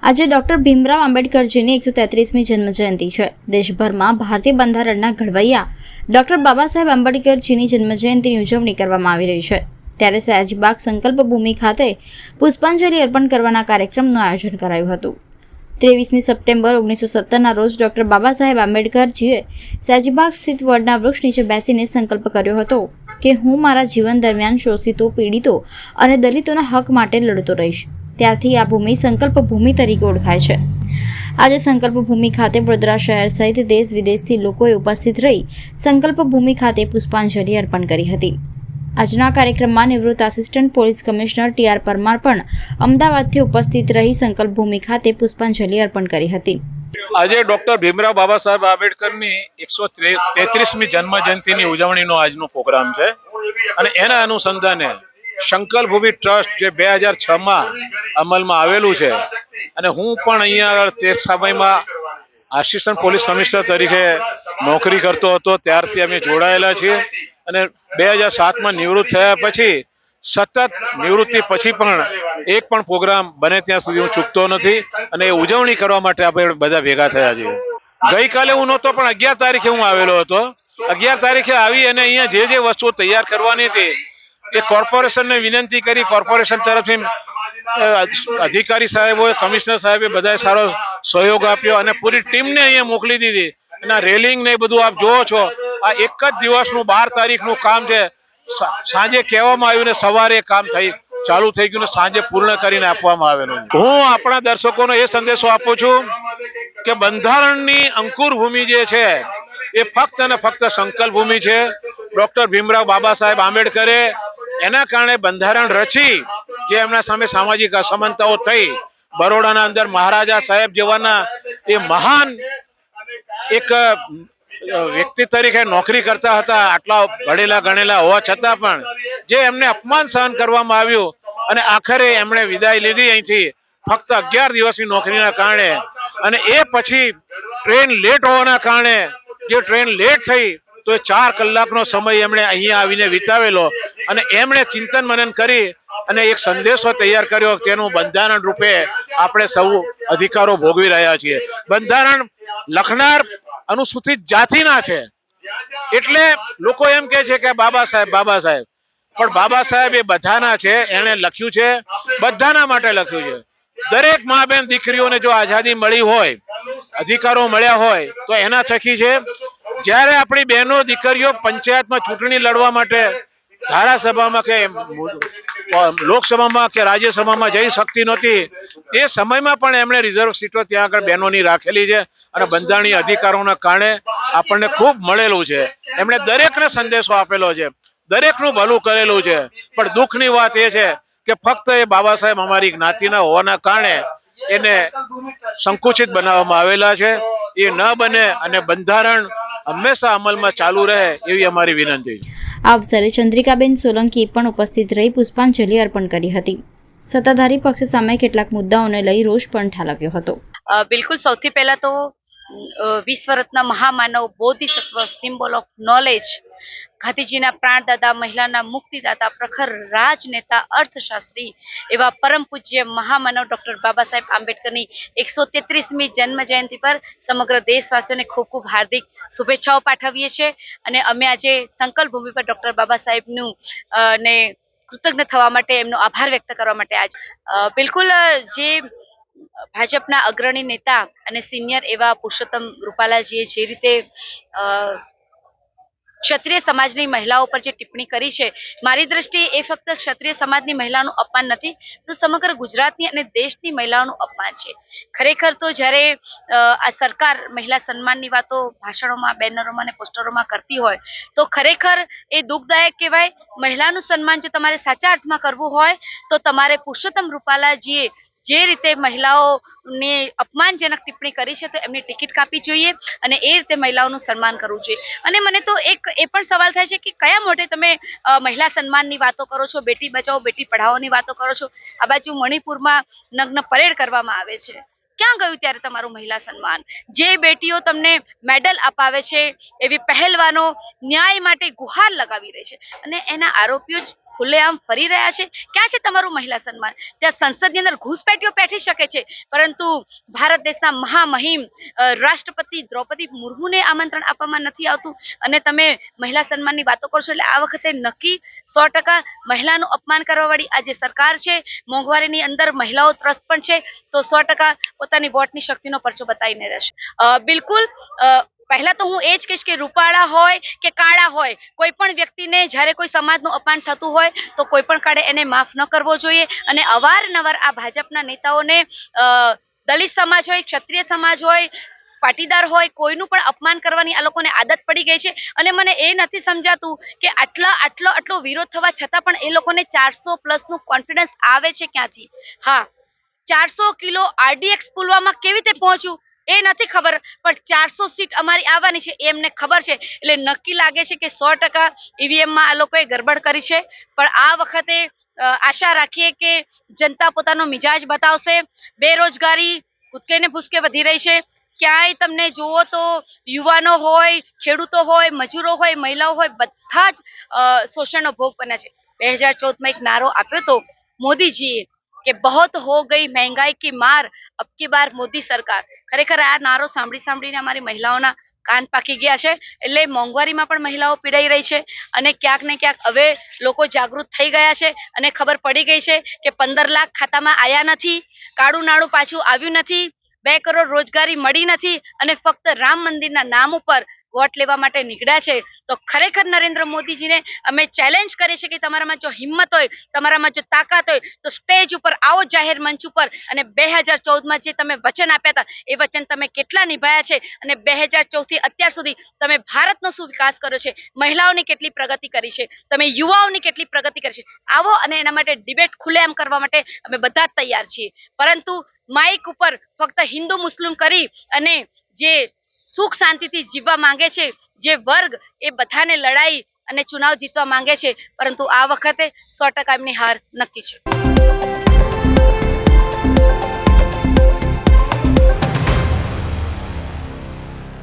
આજે ડોક્ટર ભીમરાવ આંબેડકરજીની 133મી જન્મજયંતિ છે। દેશભરમાં ભારતીય બંધારણના ઘડવૈયા ડોક્ટર બાબા સાહેબ આંબેડકરજીની જન્મજયંતિની ઉજવણી કરવામાં આવી રહી છે। ત્યારે સયાજીબાગ સંકલ્પ ભૂમિ ખાતે પુષ્પાંજલિ અર્પણ કરવાના કાર્યક્રમનું આયોજન કરાયું હતું। 23મી સપ્ટેમ્બર 1970ના રોજ ડોક્ટર બાબા સાહેબ આંબેડકરજીએ સયાજીબાગ સ્થિત વડના વૃક્ષ નીચે બેસીને સંકલ્પ કર્યો હતો કે હું મારા જીવન દરમિયાન શોષિતો, પીડિતો અને દલિતોના હક માટે લડતો રહીશ। ત્યારથી આ ભૂમિ સંકલ્પ ભૂમિ તરીકે ઓળખાય છે। આજે સંકલ્પ ભૂમિ ખાતે વડોદરા શહેર સહિત દેશ વિદેશથી લોકોએ ઉપસ્થિત રહી સંકલ્પ ભૂમિ ખાતે પુષ્પાંજલિ અર્પણ કરી હતી। આજના કાર્યક્રમમાં નિવૃત્ત આસિસ્ટન્ટ પોલીસ કમિશનર ટી.આર. પરમાર પણ અમદાવાદથી ઉપસ્થિત રહી સંકલ્પ ભૂમિ ખાતે પુષ્પાંજલિ અર્પણ કરી હતી। આજે ડોક્ટર ભીમરાવ બાબા સાહેબ આંબેડકરની 133મી જન્મ જયંતિની ઉજવણીનો આજનો પ્રોગ્રામ છે અને એના અનુસંધાને સંકલ્પ ભૂમિ ટ્રસ્ટ જે 2006માં અમલમાં આવેલું છે અને હું પણ અહીંયા તે સમયમાં આસિસ્ટન્ટ પોલીસ કમિશનર તરીકે નોકરી કરતો હતો, ત્યારથી અમે જોડાયેલા છીએ અને 2007માં નિવૃત્ત થયા પછી સતત નિવૃત્તિ પછી પણ એક પણ પ્રોગ્રામ બને ત્યાં સુધી હું ચૂકતો નથી અને એ ઉજવણી કરવા માટે આપણે બધા ભેગા થયા છીએ। ગઈકાલે હું નહોતો પણ 11 તારીખે હું આવેલો હતો। 11 તારીખે આવી અને અહીંયા જે વસ્તુઓ તૈયાર કરવાની હતી એ કોર્પોરેશનને વિનંતી કરી, કોર્પોરેશન તરફથી અધિકારી સાહેબોએ, કમિશનર સાહેબે બધાએ સારો સહયોગ આપ્યો અને પૂરી ટીમને અહીંયા મોકલી દીધી અને રેલિંગ ને બધું આપ જોવો છો। આ એક જ દિવસનું 12 તારીખનું કામ છે। સાંજે કહેવામાં આવ્યું ને સવારે કામ ચાલુ થઈ ગયું ને સાંજે પૂર્ણ કરીને આપવામાં આવેલું। હું આપણા દર્શકોને એ સંદેશો આપું છું કે બંધારણની અંકુર ભૂમિ જે છે એ ફક્ત અને ફક્ત સંકલ્પ ભૂમિ છે। ડોક્ટર ભીમરાવ બાબા સાહેબ આંબેડકરે એના કારણે બંધારણ રચી જે એમના સામે સામાજિક અસમાનતાઓ થઈ, બરોડાના અંદર મહારાજા સાહેબ જેવાના એ મહાન એક વ્યક્તિ તરીકે નોકરી કરતા હતા, આટલા ભણેલા ગણેલા હોવા છતાં પણ જે એમને અપમાન સહન કરવામાં આવ્યું અને આખરે એમણે વિદાય લીધી અહીંથી ફક્ત 11 દિવસની નોકરીના કારણે અને એ પછી ટ્રેન લેટ હોવાના કારણે જે ટ્રેન લેટ થઈ તો એ 4 કલાકનો સમય એમણે અહીંયા આવીને વિતાવેલો અને એમણે ચિંતન મનન કરી અને એક સંદેશો તૈયાર કર્યો, તેનું બંધારણ રૂપે આપણે સૌ અધિકારો ભોગવી રહ્યા છીએ। બંધારણ લખનાર અનુસૂચિત જાતિના છે એટલે લોકો એમ કહે છે કે બાબા સાહેબ પણ બાબા સાહેબ એ બધાના છે। એણે લખ્યું છે, બધાના માટે લખ્યું છે। દરેક મા બેન દીકરીઓને જો આઝાદી મળી હોય, અધિકારો મળ્યા હોય તો એના થકી છે। જ્યારે આપણી બહેનો દીકરીઓ પંચાયતમાં ચૂંટણી લડવા માટે ધારાસભામાં કે લોકસભામાં કે રાજ્યસભામાં જઈ શકતી નહોતી, એ સમયમાં પણ એમણે રિઝર્વ સીટો ત્યાં આગળ બહેનોની રાખેલી છે અને બંધારણીય અધિકારોના કારણે આપણને ખૂબ મળેલું છે। એમણે દરેકને સંદેશો આપેલો છે, દરેકનું ભલું કરેલું છે। પણ દુઃખની વાત એ છે કે ફક્ત એ બાબા સાહેબ અમારી જ્ઞાતિના હોવાના કારણે એને સંકુચિત બનાવવામાં આવેલા છે। એ ન બને અને બંધારણ હંમેશા અમલમાં ચાલુ રહે એવી અમારી વિનંતી છે। આ અવસરે ચંદ્રિકાબેન સોલંકી પણ ઉપસ્થિત રહી પુષ્પાંજલિ અર્પણ કરી હતી। સત્તાધારી પક્ષ સામે કેટલાક મુદ્દાઓને લઈ રોષ પણ ઠાલવ્યો હતો। બિલકુલ, સૌથી પહેલા તો વિશ્વરત્ન મહામાનવ, બોધિસત્વ, સિમ્બોલ ઓફ નોલેજ, ગાંધીજીના પ્રાણદાતા, મહિલાના મુક્તિદાતા, પ્રખર રાજનેતા, અર્થશાસ્ત્રી એવા પરમ પૂજ્ય મહામાનવ ડોક્ટર બાબા સાહેબ આંબેડકરની 133મી જન્મ જયંતિ પર સમગ્ર દેશવાસીઓને ખૂબ ખૂબ હાર્દિક શુભેચ્છાઓ પાઠવીએ છીએ અને અમે આજે સંકલ્પ ભૂમિ પર ડોક્ટર બાબા સાહેબનું ને કૃતજ્ઞ થવા માટે, એમનો આભાર વ્યક્ત કરવા માટે આજ બિલકુલ જે ભાજપના અગ્રણી નેતા અને સિનિયર એવા પુરુષોત્તમ રૂપાલાજીએ જે રીતે ક્ષત્રિય સમાજની મહિલાઓ પર જે ટિપ્પણી કરી છે, મારી દ્રષ્ટિએ એ ફક્ત ક્ષત્રિય સમાજની મહિલાઓનું અપમાન નથી, તો સમગ્ર ગુજરાતની અને દેશની મહિલાઓનું અપમાન છે। ખરેખર તો જ્યારે આ સરકાર મહિલા સન્માનની વાતો ભાષણોમાં, બેનરોમાં અને પોસ્ટરોમાં કરતી હોય તો ખરેખર એ દુઃખદાયક કહેવાય। મહિલાનું સન્માન જો તમારે સાચા અર્થમાં કરવું હોય તો તમારે પુરુષોત્તમ રૂપાલાજીએ જે રીતે મહિલાઓને અપમાનજનક ટિપ્પણી કરી છે તો એમની ટિકિટ કાપવી જોઈએ અને એ રીતે મહિલાઓનું સન્માન કરવું જોઈએ। અને મને તો એક એ પણ સવાલ થાય છે કે કયા મોઢે તમે મહિલા સન્માનની વાતો કરો છો, બેટી બચાવો બેટી પઢાઓની વાતો કરો છો? આ બાજુ મણિપુરમાં નગ્ન પરેડ કરવામાં આવે છે, ક્યાં ગયું ત્યારે તમારું મહિલા સન્માન? જે બેટીઓ તમને મેડલ અપાવે છે, એવી પહેલવાનો ન્યાય માટે ગુહાર લગાવી રહી છે અને એના આરોપીઓ ખુલ્લેઆમ ફરી રહ્યા છે. ક્યાં છે તમારું મહિલા સન્માન? ત્યાં સંસદની અંદર ઘૂસપેઠીઓ બેઠી શકે છે, પરંતુ ભારત દેશના મહામહિમ રાષ્ટ્રપતિ દ્રૌપદી મુર્મુને આમંત્રણ આપવામાં નથી આવતું અને તમે મહિલા સન્માનની વાતો કરશો. એટલે આ વખતે નક્કી 100% મહિલાનું અપમાન કરવા વાળી આ જે સરકાર છે, મોંઘવારીની અંદર મહિલાઓ ત્રસ્ત પણ છે, તો 100% પોતાની વોટની શક્તિનો પરચો બતાવીને રહેશે. બિલકુલ. પહેલા તો હું એ જ કહીશ કે રૂપાળા હોય કે કાળા હોય, કોઈ પણ વ્યક્તિને જ્યારે કોઈ સમાજનું અપમાન થતું હોય તો કોઈ પણ કાળે એને માફ ન કરવો જોઈએ. અને અવારનવાર આ ભાજપના નેતાઓને દલિત સમાજ હોય, ક્ષત્રિય સમાજ હોય, પાટીદાર હોય, કોઈનું પણ અપમાન કરવાની આ લોકોને આદત પડી ગઈ છે. અને મને એ નથી સમજાતું કે આટલો વિરોધ થવા છતાં પણ એ લોકોને 400+ નું કોન્ફિડન્સ આવે છે ક્યાંથી? હા, 400 કિલો RDX પુલવામા કેવી રીતે પહોંચ્યું એ નથી ખબર, પણ 400 સીટ અમારી આવવાની છે એમને ખબર છે. એટલે નક્કી લાગે છે કે 100% ઈવીએમમાં આ લોકોએ ગરબડ કરી છે. પણ આ વખતે આશા રાખીએ કે જનતા પોતાનો મિજાજ બતાવશે. બેરોજગારી કૂદકે ને ભૂસકે વધી રહી છે. ક્યાંય તમને જુઓ તો યુવાનો હોય, ખેડૂતો હોય, મજૂરો હોય, મહિલાઓ હોય, બધા જ શોષણનો ભોગ બન્યા છે. 2014માં એક નારો આપ્યો તો મોદીજીએ કે બહોત હો ગઈ મહેંગાઈ કી માર, અબ કી બાર મોદી સરકાર. ખરેખર આ નારો સાંભળીને અમારી મહિલાઓના કાન પાકી ગયા છે. એટલે મોંઘવારીમાં પણ મહિલાઓ પીડાઈ રહી છે અને ક્યાંક ને ક્યાંક હવે લોકો જાગૃત થઈ ગયા છે અને ખબર પડી ગઈ છે કે 15 લાખ ખાતામાં આયા નથી, કાળું નાણું પાછું આવ્યું નથી, 2 કરોડ રોજગારી મળી નથી અને ફક્ત રામ મંદિરના નામ ઉપર વોટ લેવા માટે નીકળ્યા છે. તો ખરેખર નરેન્દ્ર મોદીજીને અમે ચેલેન્જ કરીએ છીએ કે તમારામાં જો હિંમત હોય, તમારામાં જો તાકાત હોય તો સ્ટેજ ઉપર આવો, જાહેર મંચ ઉપર, અને 2014માં જે તમે વચન આપ્યા હતા એ વચન તમે કેટલા નિભાયા છે અને 2014 થી અત્યાર સુધી તમે ભારતનો શું વિકાસ કર્યો છે, મહિલાઓની કેટલી પ્રગતિ કરી છે, તમે યુવાઓની કેટલી પ્રગતિ કરી છે. આવો અને એના માટે ડિબેટ ખુલ્લેઆમ કરવા માટે અમે બધા જ તૈયાર છીએ. પરંતુ માઇક ઉપર ફક્ત હિન્દુ મુસ્લિમ કરી અને જે સુખ શાંતિથી જીવવા માંગે છે જે વર્ગ, એ બધાને લડાઈ અને ચુનાવ જીતવા માંગે છે, પરંતુ આ વખતે 100% એમની હાર નક્કી છે.